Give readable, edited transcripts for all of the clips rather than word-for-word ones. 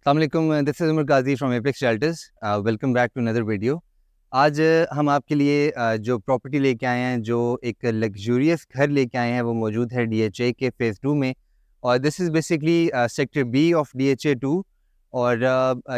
अस्सलामुअलैकुम, this is Umar Qazi from Apex Shelters. Welcome back to another video. आज हम आपके लिए जो प्रॉपर्टी लेके आए हैं, जो एक लग्जूरियस घर लेके आए हैं, वो मौजूद है डीएचए के फ़ेज़ 2 में। और this is basically sector B of DHA 2। और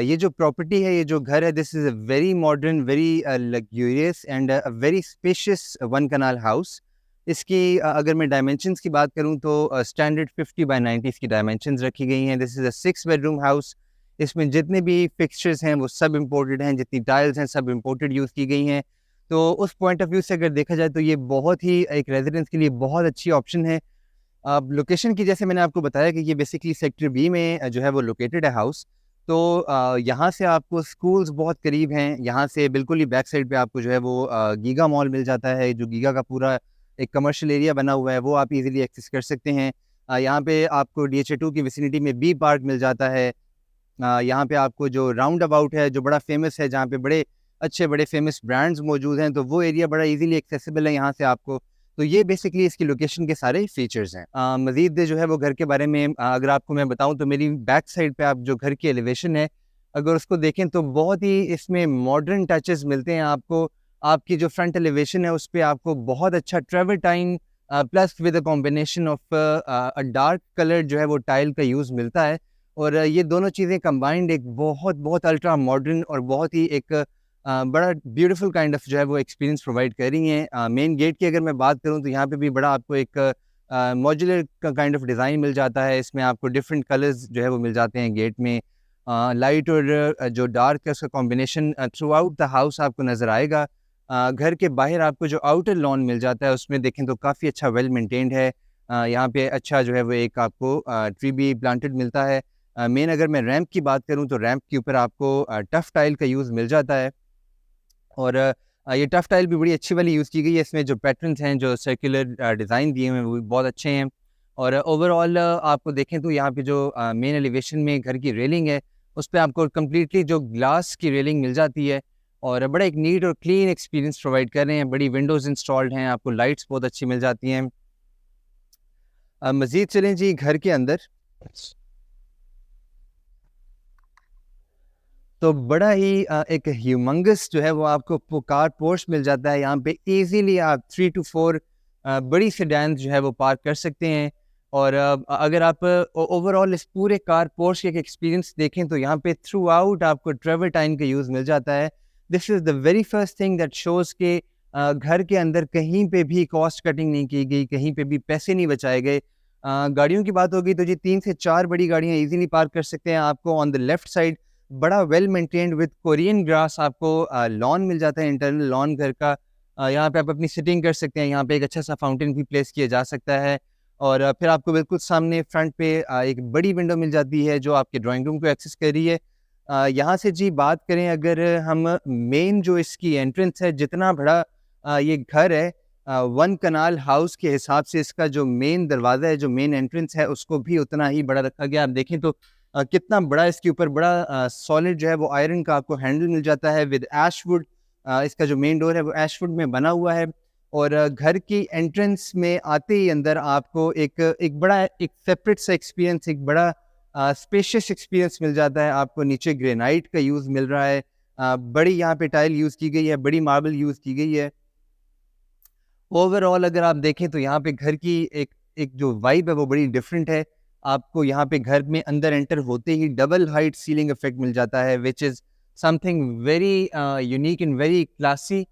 ये जो प्रॉपर्टी है, ये जो घर है, this is a very modern, very luxurious and a very spacious one kanal house. इसकी अगर मैं डायमेंशंस की बात करूँ तो स्टैंडर्ड 50 बाय 90 की डायमेंशंस रखी गई हैं। This is a 6 bedroom house. इसमें जितने भी फिक्सचर्स हैं वो सब इम्पोर्टेड हैं, जितनी टाइल्स हैं सब इम्पोर्टेड यूज़ की गई हैं। तो उस पॉइंट ऑफ व्यू से अगर देखा जाए तो ये बहुत ही एक रेजिडेंस के लिए बहुत अच्छी ऑप्शन है। अब लोकेशन की जैसे मैंने आपको बताया कि ये बेसिकली सेक्टर बी में जो है वो लोकेटेड है हाउस। तो यहाँ से आपको स्कूल्स बहुत करीब हैं। यहाँ से बिल्कुल ही बैक साइड पे आपको जो है वो गीगा मॉल मिल जाता है, जो गीगा का पूरा एक कमर्शियल एरिया बना हुआ है, वो आप इजीली एक्सेस कर सकते हैं। यहाँ पे आपको डीएचए 2 की विसिनिटी में बी पार्क मिल जाता है। यहाँ पे आपको जो राउंड अबाउट है, जो बड़ा फ़ेमस है, जहाँ पे बड़े अच्छे बड़े फ़ेमस ब्रांड्स मौजूद हैं, तो वो एरिया बड़ा ईज़िली एक्सेसिबल है यहाँ से आपको। तो ये बेसिकली इसकी लोकेशन के सारे फ़ीचर्स हैं। मज़ीद जो है वो घर के बारे में अगर आपको मैं बताऊँ तो मेरी बैक साइड पे आप जो घर की एलिवेशन है, अगर उसको देखें तो बहुत ही इसमें मॉडर्न टचेज़ मिलते हैं आपको। आपकी जो फ्रंट एलिवेशन है, उस पे आपको बहुत अच्छा travertine plus with a combination of a dark colour जो है वो टाइल का यूज़ मिलता है। और ये दोनों चीज़ें कंबाइंड एक बहुत बहुत अल्ट्रा मॉडर्न और बहुत ही एक बड़ा ब्यूटीफुल काइंड ऑफ जो है वो एक्सपीरियंस प्रोवाइड कर रही हैं। मेन गेट की अगर मैं बात करूँ तो यहाँ पे भी बड़ा आपको एक मॉड्यूलर का काइंड ऑफ डिज़ाइन मिल जाता है। इसमें आपको डिफरेंट कलर्स जो है वो मिल जाते हैं गेट में। लाइट और जो डार्क है उसका combination through out the house आपको नज़र आएगा। घर के बाहर आपको जो आउटर लॉन मिल जाता है उसमें देखें तो काफ़ी अच्छा वेल मेंटेन्ड है। यहाँ पे अच्छा जो है वो एक आपको ट्री भी प्लांटेड मिलता है। मेन अगर मैं रैंप की बात करूँ तो रैंप के ऊपर आपको टफ टाइल का यूज़ मिल जाता है। और ये टफ टाइल भी बड़ी अच्छी वाली यूज़ की गई है। इसमें जो पैटर्न्स हैं, जो सर्कुलर डिज़ाइन दिए हुए हैं, वो भी बहुत अच्छे हैं। और ओवरऑल आपको देखें तो यहाँ पे जो मेन एलिवेशन में घर की रेलिंग है, उस पे आपको कंप्लीटली जो ग्लास की रेलिंग मिल जाती है और बड़ा एक नीट और क्लीन एक्सपीरियंस प्रोवाइड कर रहे हैं। बड़ी विंडोज़ इंस्टॉल्ड हैं, आपको लाइट्स बहुत अच्छी मिल जाती हैं। मज़ीद चलें जी घर के अंदर, तो बड़ा ही एक ह्यूमंगस जो है वो आपको कार पोर्श मिल जाता है। यहाँ पे इजीली आप 3 टू 4 बड़ी सेडान जो है वो पार्क कर सकते हैं। और अगर आप ओवरऑल इस पूरे कार पोर्श के एक्सपीरियंस देखें तो यहाँ पे थ्रू आउट आपको ट्रेवर्टाइन का यूज़ मिल जाता है। This is the very first thing that shows के घर के अंदर कहीं पे भी कॉस्ट कटिंग नहीं की गई, कहीं पे भी पैसे नहीं बचाए गए। गाड़ियों की बात होगी तो जी 3 से 4 बड़ी गाड़ियाँ इजीली पार्क कर सकते हैं। आपको ऑन द लेफ्ट साइड बड़ा well maintained with Korean grass आपको लॉन मिल जाता है, इंटरनल लॉन घर का। यहाँ पे आप अपनी सिटिंग कर सकते हैं। यहाँ पे एक अच्छा सा फाउंटेन भी प्लेस किया जा सकता है। और फिर आपको बिल्कुल सामने फ्रंट पे एक बड़ी विंडो मिल जाती है जो आपके ड्राइंग रूम को एक्सेस कर रही है। यहाँ से जी बात करें अगर हम मेन जो इसकी एंट्रेंस है, जितना बड़ा ये घर है, वन कनाल हाउस के हिसाब से इसका जो मेन दरवाज़ा है, जो मेन एंट्रेंस है, उसको भी उतना ही बड़ा रखा गया। आप देखें तो कितना बड़ा इसके ऊपर बड़ा सॉलिड जो है वो आयरन का आपको हैंडल मिल जाता है विद एशवुड। इसका जो मेन डोर है वो एशवुड में बना हुआ है। और घर की एंट्रेंस में आते ही अंदर आपको एक बड़ा एक सेपरेट सा एक्सपीरियंस, एक बड़ा स्पेशियस एक्सपीरियंस मिल जाता है। आपको नीचे ग्रेनाइट का यूज़ मिल रहा है। बड़ी यहाँ पे टाइल यूज़ की गई है, बड़ी मार्बल यूज़ की गई है। ओवरऑल अगर आप देखें तो यहाँ पे घर की एक एक जो वाइब है वो बड़ी डिफरेंट है। आपको यहाँ पे घर में अंदर एंटर होते ही डबल हाइट सीलिंग इफेक्ट मिल जाता है, which is something very unique and very classy.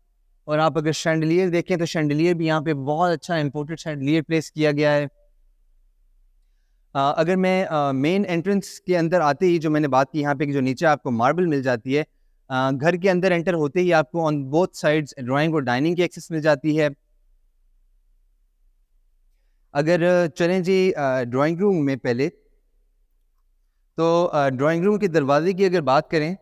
और आप अगर शैंडलियर देखें तो शैंडलियर भी यहाँ पे बहुत अच्छा इंपोर्टेड शैंडलियर प्लेस किया गया है। अगर मैं मेन एंट्रेंस के अंदर आते ही जो मैंने बात की, यहाँ पे जो नीचे आपको मार्बल मिल जाती है, घर के अंदर एंटर होते ही आपको ऑन बोथ साइड्स ड्राइंग और डाइनिंग की एक्सेस मिल जाती है। अगर चलें जी ड्राइंग रूम में पहले, तो ड्राइंग रूम के दरवाजे की अगर बात करें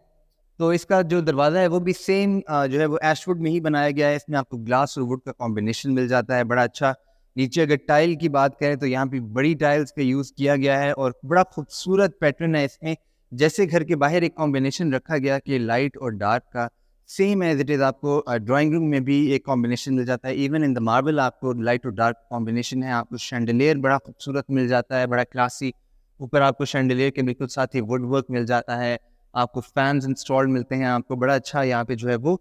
तो इसका जो दरवाज़ा है वो भी सेम जो है वो एशवुड में ही बनाया गया है। इसमें आपको ग्लास और वुड का कॉम्बिनेशन मिल जाता है, बड़ा अच्छा। नीचे अगर टाइल की बात करें तो यहाँ पे बड़ी टाइल्स का यूज़ किया गया है और बड़ा खूबसूरत पैटर्न है इसमें। जैसे घर के बाहर एक कॉम्बिनेशन रखा गया कि लाइट और डार्क का, सेम एज इट इज़ आपको ड्राइंग रूम में भी एक कॉम्बिनेशन मिल जाता है। इवन इन द मार्बल आपको लाइट और डार्क कॉम्बिनेशन है। आपको शैंडलियर बड़ा खूबसूरत मिल जाता है, बड़ा क्लासी। ऊपर आपको शैंडलियर के बिल्कुल साथ ही वुड वर्क मिल जाता है, आपको फैंस इंस्टॉल्ड मिलते हैं, आपको बड़ा अच्छा यहाँ पे जो है वो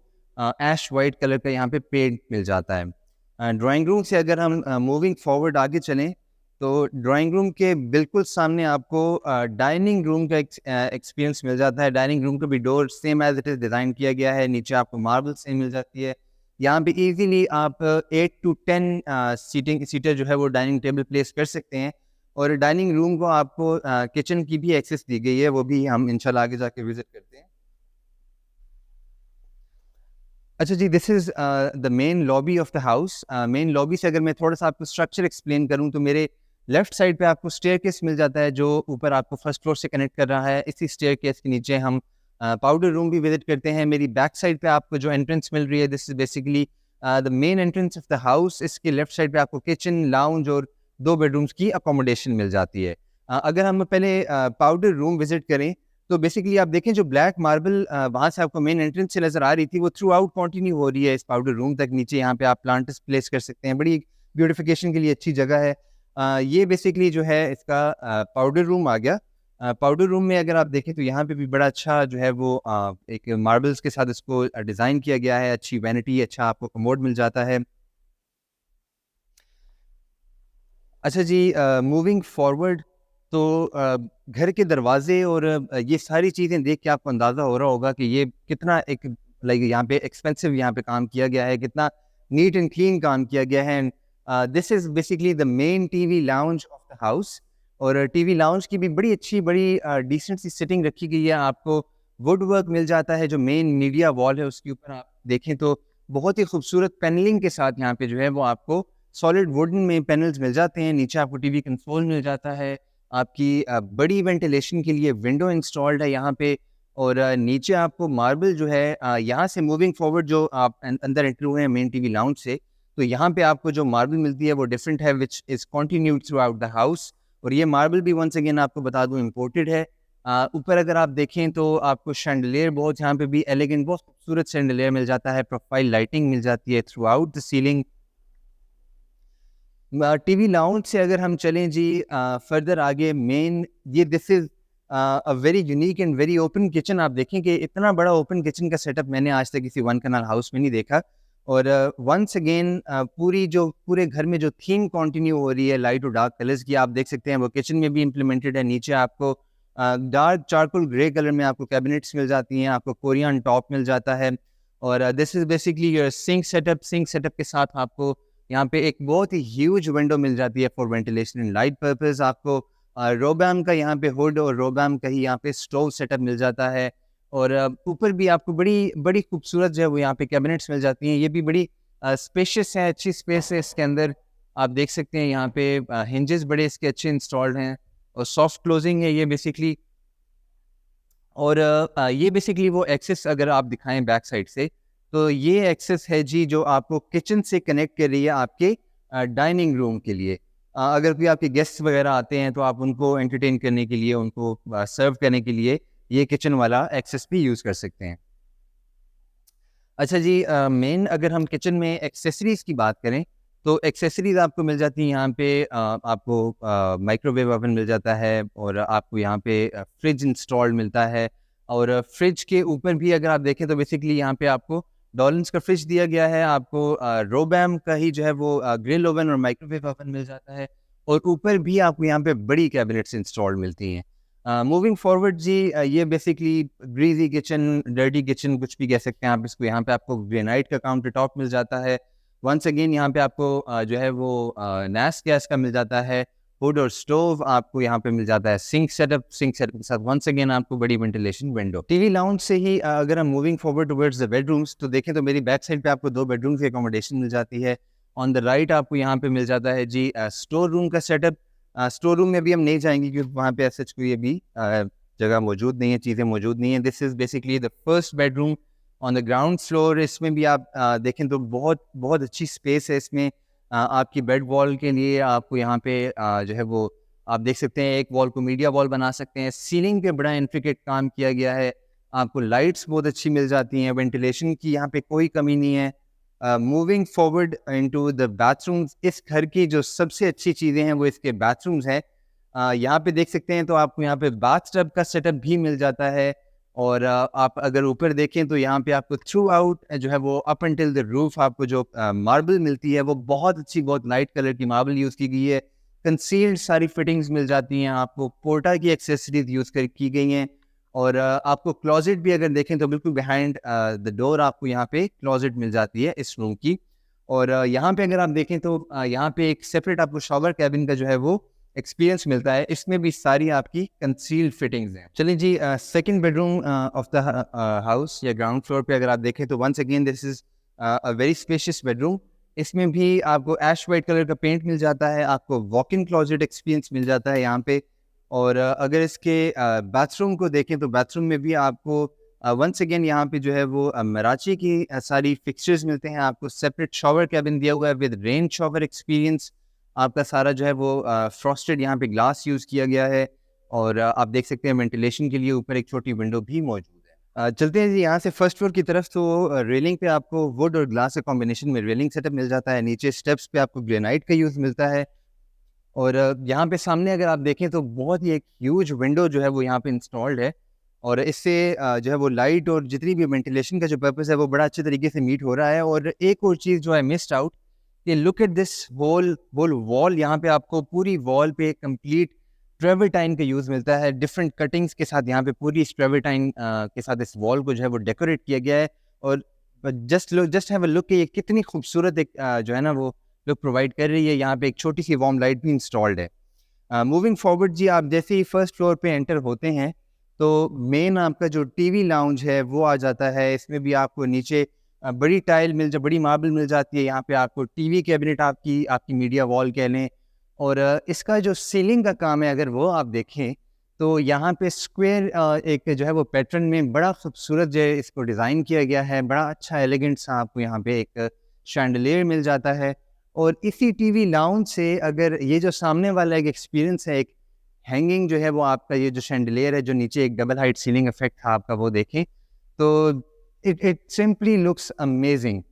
ऐश वाइट कलर का यहाँ पे पेंट मिल जाता है। ड्राइंग रूम से अगर हम मूविंग फॉरवर्ड आगे चलें तो ड्राइंग रूम के बिल्कुल सामने आपको डाइनिंग रूम का एक्सपीरियंस मिल जाता है। डाइनिंग रूम का भी door same as it is design किया गया है, नीचे आपको मार्बल सेम मिल जाती है। यहाँ पे इजीली आप 8 to 10 सीटर जो है वो डाइनिंग टेबल प्लेस कर सकते हैं। और डाइनिंग रूम को आपको किचन की भी एक्सेस दी गई है, वो भी हम इंशाल्लाह आगे जाके विजिट करते हैं। अच्छा जी, this is the main lobby of the house. Main lobby से अगर मैं थोड़ा-सा आपको स्ट्रक्चर एक्सप्लेन करूँ तो मेरे लेफ्ट साइड पे आपको स्टेयरकेस मिल जाता है जो ऊपर आपको फर्स्ट फ्लोर से कनेक्ट कर रहा है। इसी स्टेयरकेस के नीचे हम पाउडर रूम भी विजिट करते हैं। मेरी बैक साइड पे आपको जो एंट्रेंस मिल रही है, this is basically the main entrance of the house. इसके लेफ्ट साइड पे आपको किचन, लाउंज और 2 बेडरूम्स की अकोमोडेशन मिल जाती है। अगर हम पहले पाउडर रूम विजिट करें तो बेसिकली आप देखें जो ब्लैक मार्बल वहाँ से आपको मेन एंट्रेंस से नज़र आ रही थी, वो थ्रू आउट कंटिन्यू हो रही है इस पाउडर रूम तक। नीचे यहाँ पे आप प्लांट्स प्लेस कर सकते हैं, बड़ी ब्यूटिफिकेशन के लिए अच्छी जगह है। ये बेसिकली जो है इसका पाउडर रूम आ गया। पाउडर रूम में अगर आप देखें तो यहाँ पे भी बड़ा अच्छा जो है वो एक मार्बल्स के साथ इसको डिज़ाइन किया गया है। अच्छी वैनिटी, अच्छा आपको कमोड मिल जाता है। अच्छा जी, मूविंग फॉरवर्ड तो घर के दरवाजे और ये सारी चीज़ें देख के आपको अंदाज़ा हो रहा होगा कि ये कितना एक लाइक यहाँ पे एक्सपेंसिव यहाँ पे काम किया गया है, कितना नीट एंड क्लीन काम किया गया है। And this is basically the main TV lounge of the house. और टीवी लाउंज की भी बड़ी अच्छी, बड़ी डिसेंट सी सेटिंग रखी गई है। आपको वुड वर्क मिल जाता है, जो मेन मीडिया वॉल है उसके ऊपर आप देखें तो बहुत ही खूबसूरत पैनलिंग के साथ यहाँ पे जो है वो आपको सॉलिड वुडन में पैनल्स मिल जाते हैं। नीचे आपको टीवी कंसोल मिल जाता है, आपकी बड़ी वेंटिलेशन के लिए विंडो इंस्टॉल्ड है यहाँ पे। और नीचे आपको मार्बल जो है यहाँ से मूविंग फॉरवर्ड जो आप अंदर एंटर हुए हैं मेन टीवी लाउंज से, तो यहाँ पे आपको जो मार्बल मिलती है वो डिफरेंट है, which is continued through out the house. और ये मार्बल भी वंस अगेन आपको बता दूँ इम्पोर्टेड है। ऊपर अगर आप देखें तो आपको शैंडलियर बहुत यहाँ पे भी एलिगेंट, बहुत खूबसूरत शैंडलियर मिल जाता है। प्रोफाइल लाइटिंग मिल जाती है through out the ceiling. TV lounge से अगर हम चलें जी फर्दर आगे, मेन ये this is a very unique and very open kitchen. आप देखें कि इतना बड़ा ओपन किचन का सेटअप मैंने आज तक किसी वन कैनाल हाउस में नहीं देखा। और वंस अगेन पूरी जो पूरे घर में जो थीम कंटिन्यू हो रही है लाइट और डार्क कलर्स की, आप देख सकते हैं वो किचन में भी इम्प्लीमेंटेड है। नीचे आपको डार्क चारकोल ग्रे कलर में आपको कैबिनेट्स मिल जाती हैं, आपको कोरियन टॉप मिल जाता है। और this is basically your sink setup. Sink setup के साथ आपको यहाँ पे एक बहुत ही ह्यूज विंडो मिल जाती है for ventilation and light purpose. आपको रोबैम का यहाँ पे हुड और रोबैम का ही यहाँ पे स्टोव सेटअप मिल जाता है। और ऊपर भी आपको बड़ी बड़ी खूबसूरत जो है वो यहाँ पे कैबिनेट्स मिल जाती हैं। ये भी बड़ी स्पेशियस है, अच्छी स्पेस है इसके अंदर। आप देख सकते हैं यहाँ पे हिंजेस बड़े इसके अच्छे इंस्टॉल्ड हैं और सॉफ्ट क्लोजिंग है ये बेसिकली। और ये बेसिकली वो एक्सेस अगर आप दिखाएं बैक साइड से, तो ये एक्सेस है जी जो आपको किचन से कनेक्ट कर रही है आपके डाइनिंग रूम के लिए। अगर कोई आपके गेस्ट वगैरह आते हैं तो आप उनको एंटरटेन करने के लिए, उनको सर्व करने के लिए ये किचन वाला एक्सेस भी यूज़ कर सकते हैं। अच्छा जी, मेन अगर हम किचन में एक्सेसरीज़ की बात करें तो एक्सेसरीज़ आपको मिल जाती हैं यहाँ पे। आपको माइक्रोवेव ओवन मिल जाता है और आपको यहाँ पे फ्रिज इंस्टॉल्ड मिलता है। और फ्रिज के ऊपर भी अगर आप देखें तो बेसिकली यहाँ पे आपको डॉलन्स का फ्रिज दिया गया है। आपको रोबैम का ही जो है वो ग्रिल ओवन और माइक्रोवेव ओवन मिल जाता है। और ऊपर भी आपको यहाँ पे बड़ी कैबिनेट्स इंस्टॉल्ड मिलती हैं। मूविंग फॉरवर्ड जी, ये basically greasy kitchen, dirty kitchen कुछ भी कह सकते हैं आप इसको। यहाँ पे आपको ग्रेनाइट का काउंटर टॉप मिल जाता है। वंस अगेन यहाँ पे आपको जो है वो नैस गैस का मिल जाता है। हुड और स्टोव आपको यहाँ पे मिल जाता है। सिंक सेटअप के साथ वंस अगेन आपको बड़ी वेंटिलेशन विंडो। टीवी लाउंज से ही अगर हम moving forward towards the bedrooms तो देखें तो मेरी बैक साइड पे आपको 2 बेडरूम की अकोमोडेशन मिल जाती है। ऑन द राइट आपको यहाँ पे मिल जाता है जी स्टोर रूम का सेटअप। स्टोर रूम में भी हम नहीं जाएंगे क्योंकि वहाँ पे ऐसा कोई अभी जगह मौजूद नहीं है, चीज़ें मौजूद नहीं है। This is basically the first bedroom on the ground floor. इसमें भी आप देखें तो बहुत बहुत अच्छी स्पेस है इसमें। आपकी बेड वॉल के लिए आपको यहाँ पे जो है वो आप देख सकते हैं, एक वॉल को मीडिया वॉल बना सकते हैं। सीलिंग पे बड़ा इंट्रिकेट काम किया गया है। आपको लाइट्स बहुत अच्छी मिल जाती हैं, वेंटिलेशन की यहाँ पे कोई कमी नहीं है। Moving forward into the bathrooms, इस घर की जो सबसे अच्छी चीज़ें हैं वो इसके बाथरूम्स हैं। यहाँ पे देख सकते हैं तो आपको यहाँ पे बाथटब का सेटअप भी मिल जाता है। और आप अगर ऊपर देखें तो यहाँ पे आपको थ्रू आउट जो है वो अप अंटिल द रूफ आपको जो मार्बल मिलती है वो बहुत अच्छी, बहुत लाइट कलर की मार्बल यूज़ की गई है। कंसील्ड सारी फिटिंग्स मिल जाती हैं आपको, पोर्टा की एक्सेसरीज यूज़ कर की गई हैं। और आपको क्लोजेट भी अगर देखें तो बिल्कुल बिहाइंड द डोर आपको यहाँ पे क्लोजेट मिल जाती है इस रूम की। और यहाँ पे अगर आप देखें तो यहाँ पे एक सेपरेट आपको शॉवर कैबिन का जो है वो एक्सपीरियंस मिलता है। इसमें भी सारी आपकी कंसील्ड फिटिंग्स हैं। चलिए जी, second bedroom of the house या ग्राउंड फ्लोर पे अगर आप देखें तो once again this is a very spacious bedroom. इसमें भी आपको ऐश वाइट कलर का पेंट मिल जाता है, आपको वॉक इन क्लोजेट एक्सपीरियंस मिल जाता है यहाँ पे। और अगर इसके बाथरूम को देखें तो बाथरूम में भी आपको वंस अगेन यहाँ पे जो है वो मराची की सारी फिक्सचर्स मिलते हैं। आपको सेपरेट शॉवर कैबिन दिया हुआ है विद रेन शॉवर एक्सपीरियंस। आपका सारा जो है वो फ्रॉस्टेड यहाँ पे ग्लास यूज़ किया गया है। और आप देख सकते हैं वेंटिलेशन के लिए ऊपर एक छोटी विंडो भी मौजूद है। चलते हैं जी यहाँ से फर्स्ट फ्लोर की तरफ। तो रेलिंग पे आपको वुड और ग्लास के कॉम्बिनेशन में रेलिंग सेटअप मिल जाता है। नीचे स्टेप्स पे आपको ग्रेनाइट का यूज़ मिलता है। और यहाँ पे सामने अगर आप देखें तो बहुत ही एक ह्यूज विंडो जो है वो यहाँ पे इंस्टॉल्ड है। और इससे जो है वो लाइट और जितनी भी वेंटिलेशन का जो पर्पस है वो बड़ा अच्छे तरीके से मीट हो रहा है। और एक और चीज़ जो है मिस्ड आउट, ये look at this whole wall. यहाँ पे आपको पूरी वॉल पे कंप्लीट ट्रेवर्टाइन का यूज़ मिलता है। डिफरेंट कटिंग्स के साथ यहाँ पे पूरी इस ट्रेवर्टाइन के साथ इस वॉल को जो है वो डेकोरेट किया गया है। और जस्ट हैव अ लुक कि ये कितनी खूबसूरत एक जो है ना वो लुक प्रोवाइड कर रही है। यहाँ पे एक छोटी सी वार्म लाइट भी इंस्टॉल्ड है। मूविंग फॉरवर्ड जी, आप जैसे ही फर्स्ट फ्लोर पे एंटर होते हैं तो मेन आपका जो टीवी लाउंज है वो आ जाता है। इसमें भी आपको नीचे बड़ी मार्बल मिल जाती है। यहाँ पे आपको टीवी कैबिनेट आपकी मीडिया वॉल कह लें। और इसका जो सीलिंग का काम है अगर वो आप देखें तो यहाँ पे स्क्वायर एक जो है वो पैटर्न में बड़ा खूबसूरत जो है इसको डिज़ाइन किया गया है। बड़ा अच्छा एलिगेंट सा आपको यहाँ पे एक शैंडलियर मिल जाता है। और इसी टीवी लाउंज से अगर ये जो सामने वाला एक एक्सपीरियंस है, एक हैंगिंग जो है वो आपका ये जो शैंडलियर है जो नीचे एक डबल हाइट सीलिंग इफेक्ट था आपका वो देखें तो it it simply looks amazing.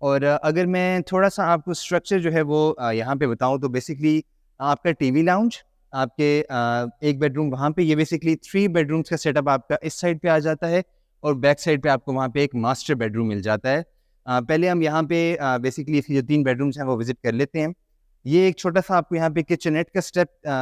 और अगर मैं थोड़ा सा आपको स्ट्रक्चर जो है वो यहाँ पे बताऊँ तो बेसिकली आपका टीवी लाउंज, आपके एक बेडरूम वहाँ पे, ये बेसिकली 3 बेडरूम्स का सेटअप आपका इस साइड पे आ जाता है। और बैक साइड पे आपको वहाँ पे एक मास्टर बेडरूम मिल जाता है। पहले हम यहाँ पे बेसिकली इसकी जो 3 बेडरूम्स हैं वो विजिट कर लेते हैं। ये एक छोटा सा आपको यहाँ पे किचननेट का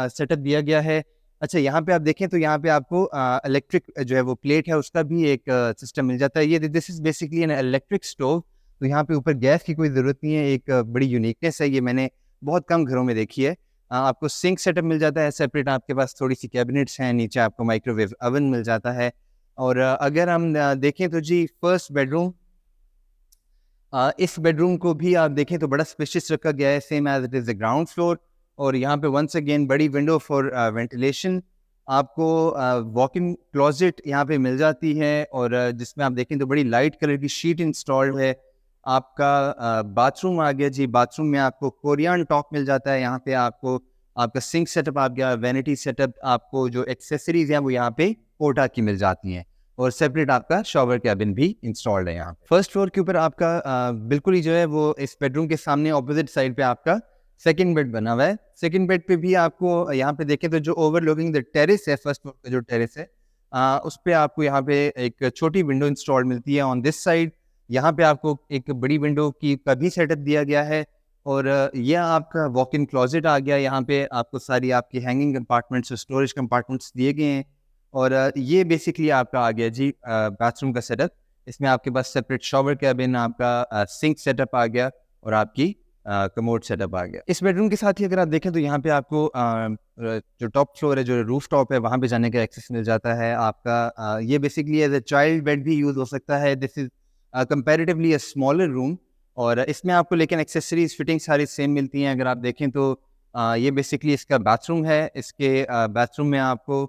सेटअप दिया गया है। अच्छा, यहाँ पे आप देखें तो यहाँ पे आपको इलेक्ट्रिक जो है वो प्लेट है उसका भी एक सिस्टम मिल जाता है। ये this is basically an electric stove. तो यहाँ पे ऊपर गैस की कोई ज़रूरत नहीं है। एक बड़ी यूनिकनेस है, ये मैंने बहुत कम घरों में देखी है। आपको सिंक सेटअप मिल जाता है सेपरेट, आपके पास थोड़ी सी कैबिनेट्स हैं, नीचे आपको माइक्रोवेव ओवन मिल जाता है। और अगर हम देखें तो जी फर्स्ट बेडरूम, इस बेडरूम को भी आप देखें तो बड़ा स्पेशियस रखा गया है, same as it is the ground floor. और यहाँ पे वंस अगेन बड़ी विंडो फॉर वेंटिलेशन। आपको वॉक इन क्लोजेट यहाँ पे मिल जाती है। और जिसमें आप देखें तो बड़ी लाइट कलर की शीट इंस्टॉल्ड है। आपका बाथरूम आ गया जी। बाथरूम में आपको कोरियन टॉप मिल जाता है। यहाँ पे आपको आपका सिंक सेटअप आ गया, वैनिटी सेटअप, आपको जो एक्सेसरीज हैं वो यहाँ पे पोर्टा की मिल जाती हैं। और सेपरेट आपका शॉवर कैबिन भी इंस्टॉल्ड है यहाँ पे। फर्स्ट फ्लोर के ऊपर आपका बिल्कुल ही जो है वो इस बेडरूम के सामने ऑपोजिट साइड पे आपका सेकंड बेड बना हुआ है। सेकंड बेड पे भी आपको यहाँ पे देखें तो जो ओवरलुकिंग द टेरेस है, फर्स्ट फ्लोर का जो टेरेस है उस पे आपको यहाँ पे एक छोटी विंडो इंस्टॉल मिलती है ऑन दिस साइड। यहाँ पे आपको एक बड़ी विंडो की का भी सेटअप दिया गया है। और यह आपका वॉक इन क्लोजेट आ गया। यहाँ पे आपको सारी आपकी हैंगिंग कंपार्टमेंट्स, स्टोरेज कंपार्टमेंट्स दिए गए हैं। और ये बेसिकली आपका आ गया जी बाथरूम का सेटअप। इसमें आपके पास सेपरेट शॉवर कैबिन, आपका सिंक सेटअप आ गया और आपकी कमोड सेटअप आ गया। इस बेडरूम के साथ ही अगर आप देखें तो यहाँ पे आपको जो टॉप फ्लोर है, जो रूफ टॉप है, वहाँ पे जाने का एक्सेस मिल जाता है। आपका ये basically as a child bed भी यूज़ हो सकता है। This is comparatively a smaller room. और इसमें आपको लेकिन एक्सेसरीज फिटिंग सारी सेम मिलती हैं। अगर आप देखें तो ये बेसिकली इसका बाथरूम है। इसके बाथरूम में आपको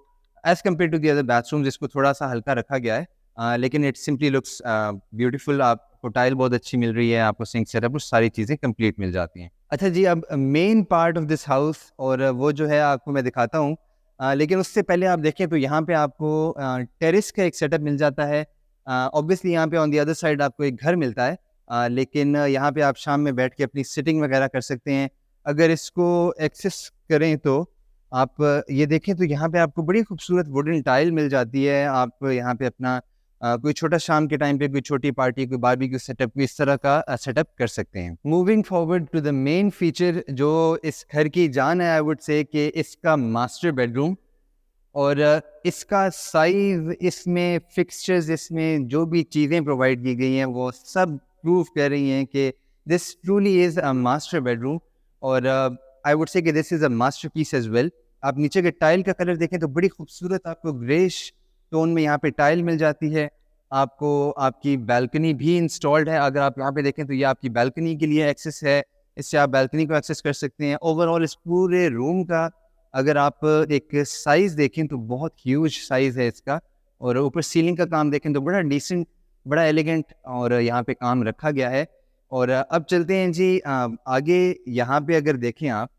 as compare to the other bathrooms इसको थोड़ा सा हल्का रखा गया है, लेकिन इट सिंपली लुक्स ब्यूटीफुल। आपको टाइल बहुत अच्छी मिल रही है, आपको सिंक सेटअप, सारी चीज़ें कंप्लीट मिल जाती हैं। अच्छा जी, अब main part of this house और वो जो है आपको मैं दिखाता हूँ, लेकिन उससे पहले आप देखें तो यहाँ पे आपको टेरेस का एक सेटअप मिल जाता है। ऑब्वियसली यहाँ पे ऑन दी अदर साइड आपको एक घर मिलता है, लेकिन यहाँ पे आप शाम में बैठ के अपनी सिटिंग वगैरह कर सकते हैं। अगर इसको एक्सेस करें तो आप ये देखें तो यहाँ पे आपको बड़ी खूबसूरत वुडन टाइल मिल जाती है। आप यहाँ पे अपना कोई छोटा शाम के टाइम पे कोई छोटी पार्टी, कोई बारबेक्यू सेटअप, इस तरह का सेटअप कर सकते हैं। Moving forward to the main feature जो इस घर की जान है, आई वुड से कि इसका मास्टर बेडरूम और इसका साइज़, इसमें फिक्सचर्स, इसमें जो भी चीज़ें प्रोवाइड की गई हैं वो सब प्रूव कर रही हैं कि this truly is a master bedroom. और आई वुड से कि this is a masterpiece as well. आप नीचे के टाइल का कलर देखें तो बड़ी खूबसूरत आपको ग्रेश टोन में यहाँ पे टाइल मिल जाती है। आपको आपकी बालकनी भी इंस्टॉल्ड है। अगर आप यहाँ पे देखें तो ये आपकी बालकनी के लिए एक्सेस है, इससे आप बालकनी को एक्सेस कर सकते हैं। ओवरऑल इस पूरे रूम का अगर आप एक साइज़ देखें तो बहुत ह्यूज साइज़ है इसका। और ऊपर सीलिंग का काम देखें तो बड़ा डिसेंट, बड़ा एलिगेंट और यहाँ पे काम रखा गया है। और अब चलते हैं जी आगे। यहाँ पे अगर देखें आप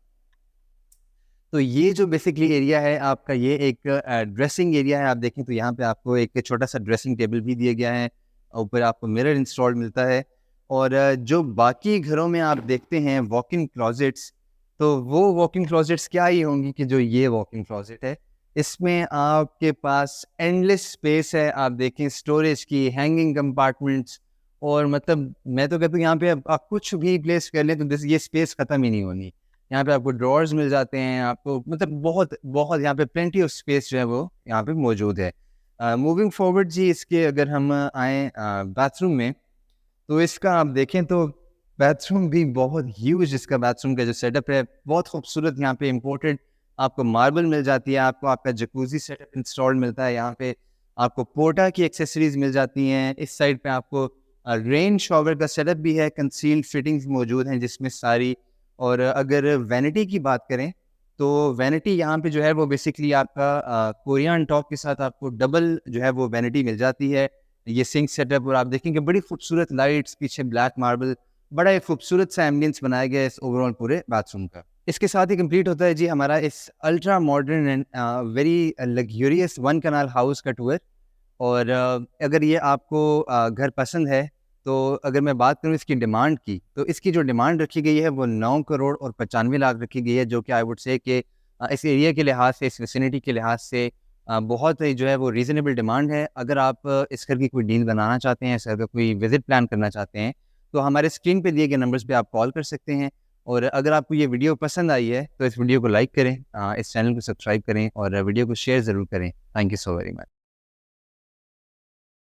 तो ये जो बेसिकली एरिया है आपका, ये एक ड्रेसिंग एरिया है। आप देखें तो यहाँ पे आपको एक छोटा सा ड्रेसिंग टेबल भी दिया गया है, ऊपर आपको मिरर इंस्टॉल्ड मिलता है। और जो बाकी घरों में आप देखते हैं वॉक इन क्लोजेट्स, तो वो वॉक इन क्लोजेट्स क्या ही होंगी कि जो ये वॉक इन क्लोजेट है, इसमें आपके पास एंडलेस स्पेस है। आप देखें स्टोरेज की, हैंगिंग कंपार्टमेंट्स, और मतलब मैं तो कहता हूँ यहाँ पे आप कुछ भी प्लेस कर लें तो ये स्पेस ख़त्म ही नहीं होनी। यहाँ पे आपको ड्रॉर्स मिल जाते हैं, आपको मतलब बहुत बहुत यहाँ पे प्लेंटी ऑफ स्पेस जो है वो यहाँ पे मौजूद है। मूविंग फॉरवर्ड जी, इसके अगर हम आएँ बाथरूम में, तो इसका आप देखें तो बाथरूम भी बहुत ह्यूज, इसका बाथरूम का जो सेटअप है बहुत खूबसूरत। यहाँ पे इम्पोर्टेड आपको मार्बल मिल जाती है, आपको आपका जकूज़ी सेटअप इंस्टॉल्ड मिलता है। यहाँ पे आपको पोर्टा की एक्सेसरीज मिल जाती हैं। इस साइड पे आपको रेन शॉवर का सेटअप भी है, कंसील्ड फिटिंग्स मौजूद हैं जिसमें सारी। और अगर वैनिटी की बात करें तो वैनिटी यहाँ पे जो है वो बेसिकली आपका कोरियन टॉप के साथ आपको डबल जो है वो वैनिटी मिल जाती है। ये सिंक सेटअप, और आप देखेंगे बड़ी खूबसूरत लाइट्स, पीछे ब्लैक मार्बल, बड़ा एक खूबसूरत सा एम्बियंस बनाया गया है इस ओवरऑल पूरे बाथरूम का। इसके साथ ही कंप्लीट होता है जी हमारा इस ultra modern and very luxurious one kanal house का टूर। और अगर ये आपको घर पसंद है तो अगर मैं बात करूँ इसकी डिमांड की, तो इसकी जो डिमांड रखी गई है वो 9 करोड़ और 95 लाख रखी गई है, जो कि आई वुड से कि इस एरिया के लिहाज से, इस विसिनिटी के लिहाज से बहुत ही जो है वो रीज़नेबल डिमांड है। अगर आप इस घर की कोई डील बनाना चाहते हैं, इस घर का कोई विज़िट प्लान करना चाहते हैं, तो हमारे स्क्रीन पे दिए गए नंबर्स पे आप कॉल कर सकते हैं। और अगर आपको ये वीडियो पसंद आई है तो इस वीडियो को लाइक करें, इस चैनल को सब्सक्राइब करें और वीडियो को शेयर ज़रूर करें। Thank you so very much.